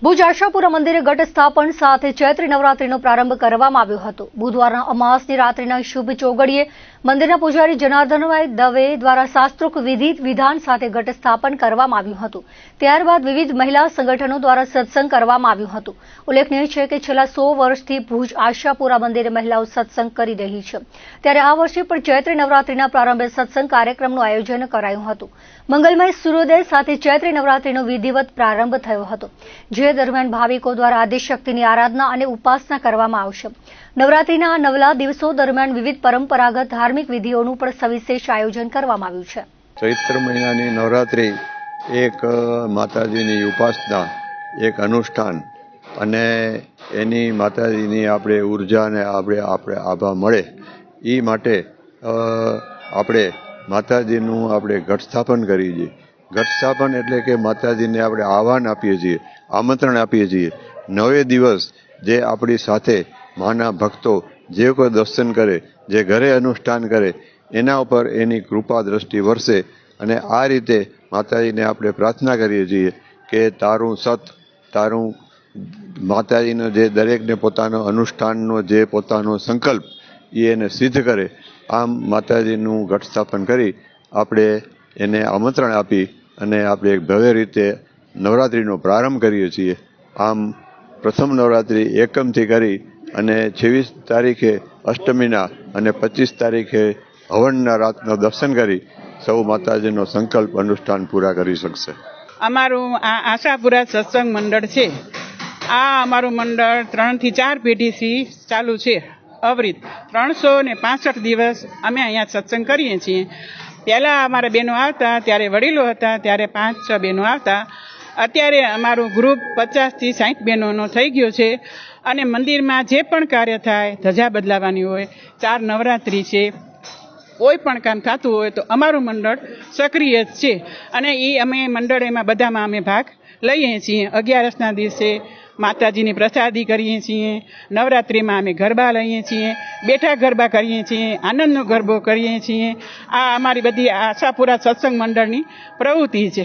ભુજ આશાપુરા મંદિરે ઘટ સ્થાપન સાથે ચૈત્રી નવરાત્રીનો પ્રારંભ કરવામાં આવ્યો હતો। બુધવારના અમાસની રાત્રિના શુભ ચોઘડીએ મંદિરના પૂજારી જનાર્દનભાઈ દવે દ્વારા શાસ્ત્રોક્ત વિધિ વિધાન સાથે ઘટ સ્થાપન કરવામાં આવ્યું હતું। ત્યારબાદ વિવિધ મહિલા સંગઠનો દ્વારા સત્સંગ કરવામાં આવ્યું હતું। ઉલ્લેખનીય છે કે છેલ્લા 100 વર્ષથી ભુજ આશાપુરા મંદિરે મહિલાઓ સત્સંગ કરી રહી છે, ત્યારે આ વર્ષે પણ ચૈત્રી નવરાત્રીના પ્રારંભે સત્સંગ કાર્યક્રમનું આયોજન કરાયું હતું। મંગલમય સૂર્યોદય સાથે ચૈત્રી નવરાત્રીનો વિધિવત પ્રારંભ થયો હતો, જે દરમિયાન ભાવિકો દ્વારા આદિશક્તિની આરાધના અને ઉપાસના કરવામાં આવશે। નવરાત્રીના નવલા દિવસો દરમિયાન વિવિધ પરંપરાગત ધાર્મિક વિધિઓનું પણ સવિશેષ આયોજન કરવામાં આવ્યું છે। ચૈત્ર મહિનાની નવરાત્રી એક માતાજીની ઉપાસના, એક અનુષ્ઠાન અને એની માતાજીની આપણે ઉર્જાને આપણે આભા મળે એ માટે આપણે માતાજીનું આપણે ઘટ સ્થાપન કરીએ છીએ। ઘટ સ્થાપન એટલે કે માતાજીને આપણે આહવાન આપીએ છીએ, આમંત્રણ આપીએ છીએ। 9 દિવસ જે આપણી સાથે માના ભક્તો જે કોઈ દર્શન કરે, જે ઘરે અનુષ્ઠાન કરે, એના ઉપર એની કૃપા દ્રષ્ટિ વરસે અને આ રીતે માતાજીને આપણે પ્રાર્થના કરીએ છીએ કે તારું તારું માતાજીનો જે દરેકને પોતાનો અનુષ્ઠાનનો જે પોતાનો સંકલ્પ એને સિદ્ધ કરે। આમ માતાજીનું ઘટ સ્થાપન કરી આપણે એને આમંત્રણ આપી અને આપણે એક ભવ્ય રીતે નવરાત્રિનો પ્રારંભ કરીએ છીએ। આમ પ્રથમ નવરાત્રિ એકમથી કરી અને 26 તારીખે અષ્ટમીના અને 25 તારીખે હવનના રાતના દર્શન કરી સૌ માતાજીનો સંકલ્પ અનુષ્ઠાન પૂરા કરી શકશે। અમારું આ આશાપુરા સત્સંગ મંડળ છે। આ અમારું મંડળ 3 થી 4 પેઢીથી ચાલુ છે। અવરિત 365 દિવસ અમે અહીંયા સત્સંગ કરીએ છીએ। પહેલાં અમારા બહેનો આવતા ત્યારે વડીલો હતા, ત્યારે 5-6 બહેનો આવતા। અત્યારે અમારું ગ્રુપ 50 થી 60 બહેનોનો થઈ ગયો છે અને મંદિરમાં જે પણ કાર્ય થાય, ધજા બદલાવાની હોય, 4 નવરાત્રિ છે, કોઈ પણ કામ થતું હોય તો અમારું મંડળ સક્રિય જ છે અને એ અમે મંડળ એમાં બધામાં અમે ભાગ લઈએ છીએ। 11ના દિવસે માતાજીની પ્રસાદી કરીએ છીએ, નવરાત્રિમાં અમે ગરબા લઈએ છીએ, બેઠા ગરબા કરીએ છીએ, આનંદનો ગરબો કરીએ છીએ। આ અમારી બધી આશાપુરા સત્સંગ મંડળની પ્રવૃત્તિ છે।